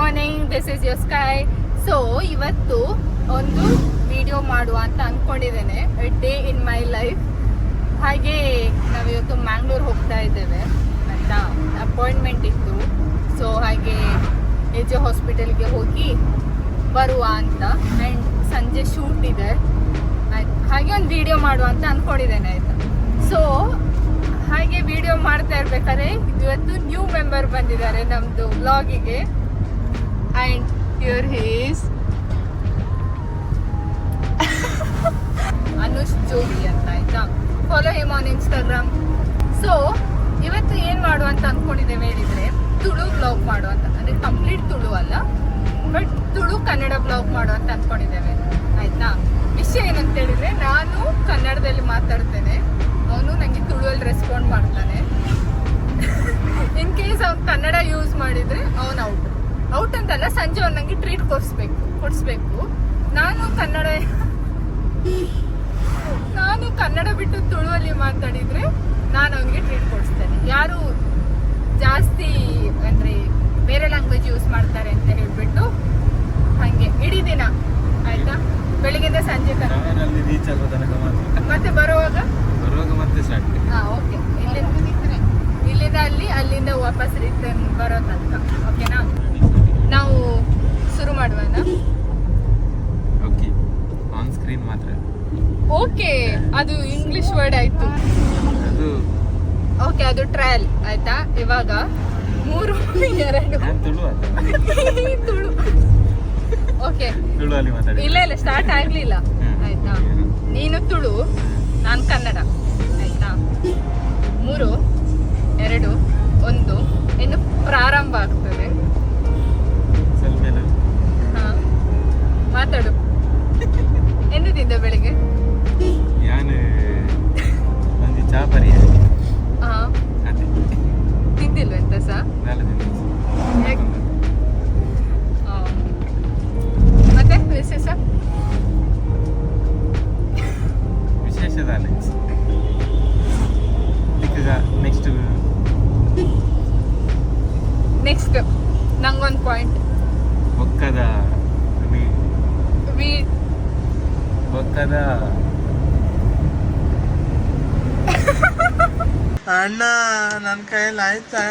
Morning, this is your sky. So ಇವತ್ತು ಒಂದು video ಮಾಡುವ ಅಂತ ಅಂದ್ಕೊಂಡಿದ್ದೇನೆ, ಡೇ ಇನ್ ಮೈ ಲೈಫ್. ಹಾಗೆ ನಾವಿವತ್ತು ಮ್ಯಾಂಗ್ಳೂರ್ ಹೋಗ್ತಾ ಇದ್ದೇವೆ ಅಂತ ಅಪಾಯಿಂಟ್ಮೆಂಟ್ ಇತ್ತು. ಸೊ ಹಾಗೆ ಎಜೆ ಹಾಸ್ಪಿಟಲ್ಗೆ ಹೋಗಿ ಬರುವ ಅಂತ. ಆ್ಯಂಡ್ ಸಂಜೆ ಶೂಟ್ ಇದೆ, ಹಾಗೆ ಒಂದು ವಿಡಿಯೋ ಮಾಡುವ ಅಂತ ಅಂದ್ಕೊಂಡಿದ್ದೇನೆ ಆಯಿತಾ. ಸೊ ಹಾಗೆ ವಿಡಿಯೋ ಮಾಡ್ತಾ ಇರ್ಬೇಕಾದ್ರೆ ಇವತ್ತು ನ್ಯೂ ಮೆಂಬರ್ ಬಂದಿದ್ದಾರೆ ನಮ್ಮದು ವ್ಲಾಗಿಗೆ. ಆ್ಯಂಡ್ ಹಿಯರ್ ಹೀಸ್ ಅನುಷ್ ಜೋಗಿ ಅಂತ ಆಯ್ತಾ. Follow him on Instagram. So ಇವತ್ತು ಏನು ಮಾಡುವ ಅಂತ ಅಂದ್ಕೊಂಡಿದ್ದೇವೆ ಹೇಳಿದರೆ, ತುಳು ಬ್ಲಾಗ್ ಮಾಡುವ ಅಂತ. ಅಂದರೆ ಕಂಪ್ಲೀಟ್ ತುಳು ಅಲ್ಲ, ಬಟ್ ತುಳು ಕನ್ನಡ ಬ್ಲಾಗ್ ಮಾಡುವ ಅಂತ ಅಂದ್ಕೊಂಡಿದ್ದೇವೆ ಆಯ್ತಾ. ವಿಷಯ ಏನಂತ ಹೇಳಿದರೆ, ನಾನು ಕನ್ನಡದಲ್ಲಿ ಮಾತಾಡ್ತೇನೆ, ಅವನು ನನಗೆ ತುಳುವಲ್ಲಿ ರೆಸ್ಪಾಂಡ್ ಮಾಡ್ತಾನೆ. ಇನ್ ಕೇಸ್ ಅವ್ನು ಕನ್ನಡ ಯೂಸ್ ಮಾಡಿದರೆ ಅವನು ಔಟ್ ಅಂತಲ್ಲ, ಸಂಜೆ ಅವ್ನು ನನಗೆ ಟ್ರೀಟ್ ಕೊಡಿಸ್ಬೇಕು. ನಾನು ಕನ್ನಡ ಬಿಟ್ಟು ತುಳುವಲ್ಲಿ ಮಾತಾಡಿದರೆ ನಾನು ಅವನಿಗೆ ಟ್ರೀಟ್ ಕೊಡಿಸ್ತೇನೆ. ಯಾರು ಜಾಸ್ತಿ ಅಂದರೆ ಬೇರೆ ಲ್ಯಾಂಗ್ವೇಜ್ ಯೂಸ್ ಮಾಡ್ತಾರೆ ಅಂತ ಹೇಳಿಬಿಟ್ಟು ಹಾಗೆ ಇಡೀ ದಿನ ಆಯಿತಾ, ಬೆಳಿಗ್ಗೆಯಿಂದ ಸಂಜೆ ತನಕ ಮತ್ತೆ ಬರುವಾಗ ಮತ್ತೆ ಸ್ಟಾರ್ಟ್. ಹಾಂ, ಓಕೆ. ಇಲ್ಲಿಂದ ಅಲ್ಲಿಂದ ವಾಪಸ್ ರಿಟರ್ನ್ ಬರೋ ತನಕ. ಓಕೆನಾ? ನಾವು ಶುರು ಮಾಡುವನ? ಓಕೆ, ಆನ್ ಸ್ಕ್ರೀನ್ ಮಾತ್ರ. ಓಕೆ, ಅದು ಇಂಗ್ಲಿಷ್ ವರ್ಡ್ ಆಯ್ತು. ಅದು ಓಕೆ, ಅದು ಟ್ರಯಲ್ ಆಯ್ತಾ. ಇವಾಗ 3, 2 ತುಳು. ಓಕೆ, ಇಲ್ಲ ಸ್ಟಾರ್ಟ್ ಆಗ್ಲಿಲ್ಲ ಆಯ್ತಾ. ನೀನು ತುಳು, ನಾನು ಕನ್ನಡ ಆಯ್ತಾ. 3, 2, 1 ಇನ್ನು ಪ್ರಾರಂಭ ಆಗ್ತದೆ. ಹಾ, ಮಾತಾಡು. ಎಂದು ತಿಂದ ಬೆಳಿಗ್ಗೆ? ಒಂದು ಚಾಪರಿ. ಹಾ, ತಿಂದಿಲ್ವ ಎಂತ ಸಹ? ಮತ್ತೆ ವಿಶೇಷ ನೆಕ್ಸ್ಟ್ ನಂಗೊಂದು ಪಾಯಿಂಟ್. ಬೊಕ್ಕದ ಅಣ್ಣ ನನ್ನ ಕೈಯಲ್ಲಿ ಆಯ್ತಾ?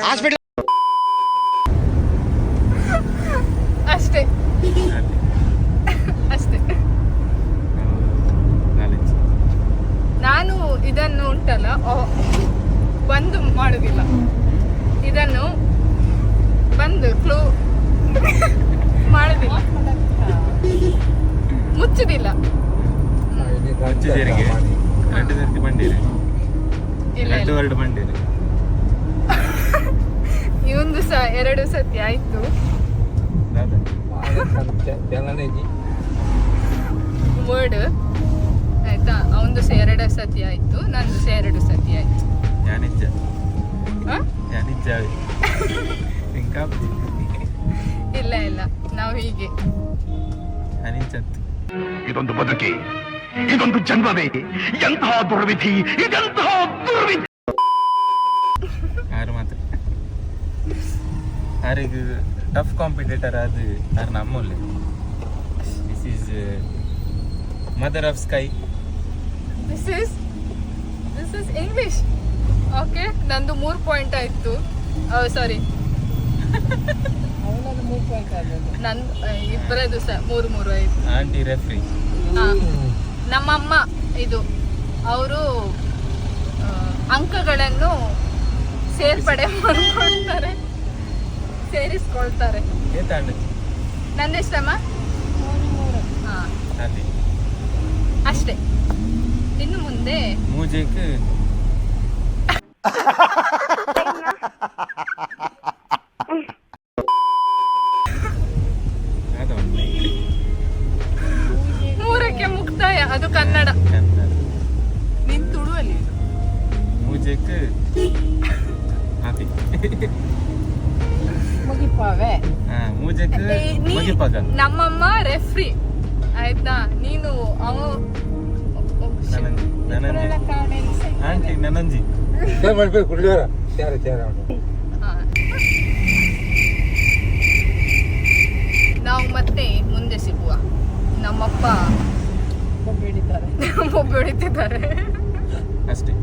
ಅಷ್ಟೇ. ನಾನು ಇದನ್ನು ಉಂಟಲ್ಲ ಬಂದು ಮಾಡುದಿಲ್ಲ, ಇದನ್ನು ಬಂದು ಕ್ಲೂ ಮಾಡುದಿಲ್ಲ, ಮುಚ್ಚುದಿಲ್ಲ. ಇವಂದು ಸಹ 2 ಸತಿ ಆಯ್ತು. ವರ್ಡ್ ಆಯ್ತಾ, ಅವಂದು ಸಹ 2 ಸತಿ ಆಯ್ತು, ನಂದು ಸಹ 2 ಸತಿ ಆಯ್ತು. ಇಲ್ಲ ನಾವು ಹೀಗೆ. ಇದೊಂದು ಬದುಕಿ, ಇದೊಂದು ಜನ್ಮವೇ, ಎಂತಹ ದುರ್ವಿಧಿ, ಇದೆಂತಹ ದುರ್ವಿಧಿ. ಯಾರು ಮಾತ್ರ ಯಾರಿಗೆ ಟಫ್ ಕಾಂಪಿಟೇಟರ್ ಅದು ಯಾರು ನಮ್ಮಲ್ಲಿ. This is mother of sky. This is English. Okay, ನಂದು 3 ಪಾಯಿಂಟ್ ಆಯ್ತು. ಸಾರಿ, ನಂದು ಇಬ್ಬರದು ಸಹ 3 ಆಯ್ತು. Aunty referee. ನಮ್ಮಮ್ಮ ಇದು ಅವರು ಅಂಕಗಳನ್ನು ಸೇರಿಸ್ಕೊಳ್ತಾರೆ. ನಂದೆಷ್ಟಮ್ಮ? 3. ಅಷ್ಟೇ. ಇನ್ನು ಮುಂದೆ ಮೂಜೆಕ್ ಮೂರಕ್ಕೆ ಮುಕ್ತಾಯ. ಅದು ಕನ್ನಡ. ನೀನ್ ತುಳುವಲ್ಲಿ ಮೂಜೆಕ್ ಮುಗಿಪಾವೆ. ನಮ್ಮಮ್ಮ ರೆಫ್ರಿ ಆಯ್ತಾ. ನೀನು ಆಂಟಿ ನನಂಜಿ ಮಾಡ್ಬೇಕು. 3, 2, 1 ಅಂತಾರೆ ಅಷ್ಟೇ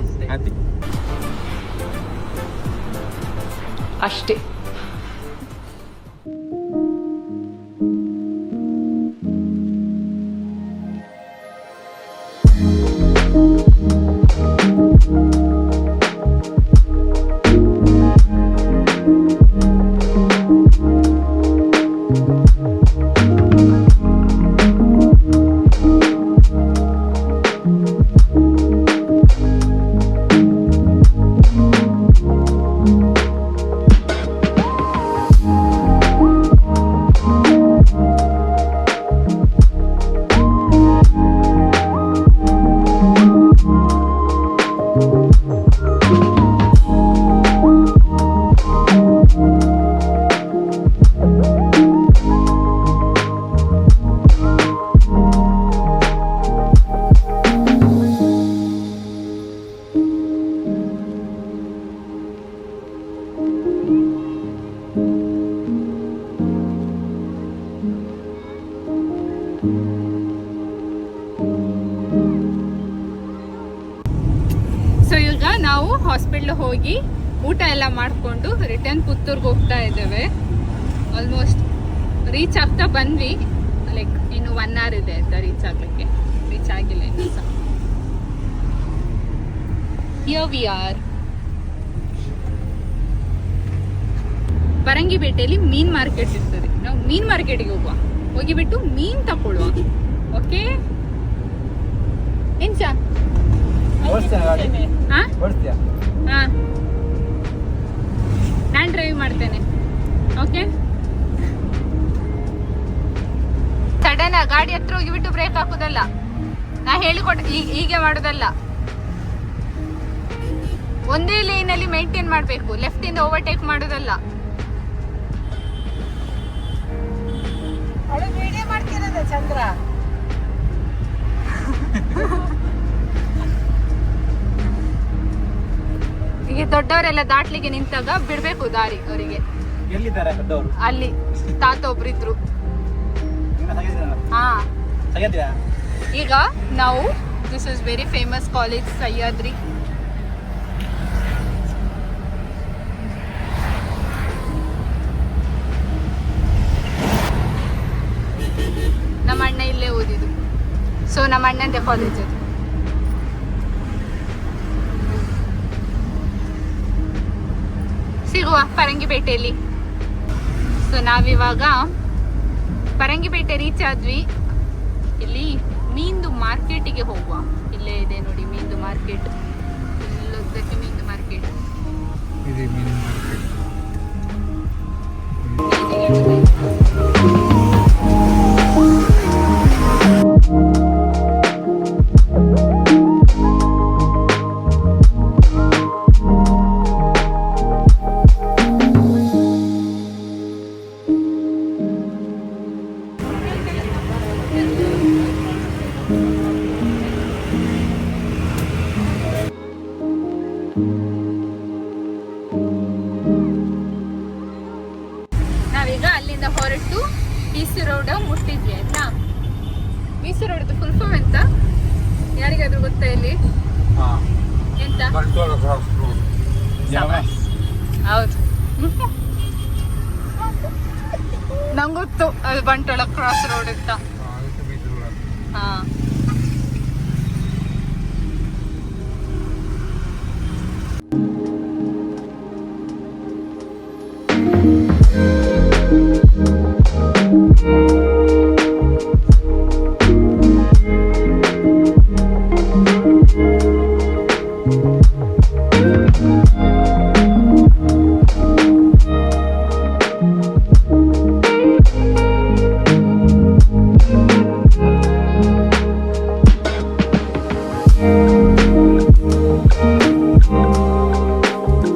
ಅಷ್ಟೇ ಅತಿ ಅಷ್ಟೇ. ಸೊ ಈಗ ನಾವು ಹಾಸ್ಪಿಟ್ಲ್ ಹೋಗಿ ಊಟ ಎಲ್ಲ ಮಾಡಿಕೊಂಡು ರಿಟರ್ನ್ ಪುತ್ತೂರ್ಗೆ ಹೋಗ್ತಾ ಇದ್ದೇವೆ. ಆಲ್ಮೋಸ್ಟ್ ರೀಚ್ ಆಗ್ತಾ ಬಂದ್ವಿ. ಲೈಕ್ ಇನ್ನು 1 hour ಇದೆ ಅಂತ ರೀಚ್ ಆಗ್ಲಿಕ್ಕೆ. ರೀಚ್ ಆಗಿಲ್ಲ ಇನ್ನು ಸಹ. Here we are. ಪರಂಗಿಪೇಟೆಯಲ್ಲಿ ಮೀನ್ ಮಾರ್ಕೆಟ್ ಇರ್ತದೆ. ನಾವು ಮೀನ್ ಮಾರ್ಕೆಟ್ಗೆ ಹೋಗುವ, ಹೋಗಿಬಿಟ್ಟು ಮೀನ್ ತಕೊಳ್ಳುವ. ಓಕೆ ಏನ್ ಚಾ? ನಾನು ಡ್ರೈವ್ ಮಾಡ್ತೇನೆ. ಓಕೆ ಸಡನ್ ಗಾಡಿ ಹತ್ರ ಹೋಗಿಬಿಟ್ಟು ಬ್ರೇಕ್ ಹಾಕುದಲ್ಲ, ನಾ ಹೇಳಿಕೊಟ್ಟು ಹೀಗೆ ಮಾಡೋದಲ್ಲ. ಒಂದೇ ಲೇನಲ್ಲಿ ಮೇಂಟೈನ್ ಮಾಡಬೇಕು, ಲೆಫ್ಟ್ ಇಂದ ಓವರ್ಟೇಕ್ ಮಾಡೋದಲ್ಲ. ವಿಡಿಯೋ ಮಾಡ್ತಿರೋದ ಚಂದ್ರ. ಈಗ ದೊಡ್ಡವರೆಲ್ಲ ದಾಟ್ಲಿಕ್ಕೆ ನಿಂತಾಗ ಬಿಡ್ಬೇಕು ದಾರಿ ಅವರಿಗೆ. ಎಲ್ಲಿದ್ದಾರೆ ದೊಡ್ಡವರು? ಅಲ್ಲಿ ತಾತ ಒಬ್ರಿದ್ರು. ಹಾ ಈಗ ನಾವು this is very famous college Sahyadri. ನಮ್ಮ ಅಣ್ಣ ಇಲ್ಲೇ ಓದಿದ್ದು. ಸೊ ನಮ್ಮ ಅಣ್ಣಂದೇ ಕಾಲೇಜ್ ಅದು. ಸಿಗುವ ಪರಂಗಿಪೇಟೆಯಲ್ಲಿ. ಸೊ ನಾವಿವಾಗ ಪರಂಗಿಪೇಟೆ ರೀಚ್ ಆದ್ವಿ. ಇಲ್ಲಿ ಮೀನ್ದು ಮಾರ್ಕೆಟಿಗೆ ಹೋಗುವ. ಇಲ್ಲೇ ಇದೆ ನೋಡಿ ಮೀನ್ದು ಮಾರ್ಕೆಟ್. ಇಲ್ಲೊದ್ದಕ್ಕೆ ಮೀನ್ದು ಮಾರ್ಕೆಟ್. ನಾವೀಗ ಅಲ್ಲಿಂದ ಹೊರಟು BC ರೋಡ್ ಮುಟ್ಟಿದ್ವಿ ಆಯ್ತಾ. BC ರೋಡ್ ಫುಲ್ ಫಾರ್ಮ್ ಎಂತ ಯಾರಿಗಾದ್ರೂ ಗೊತ್ತಾ? ಇಲ್ಲಿ ಎಂತ? ಹೌದು ನಂಗೊತ್ತು, ಅದು ಬಂಟ್ವಾಳ ಕ್ರಾಸ್ ರೋಡ್ ಅಂತ. ಹಾ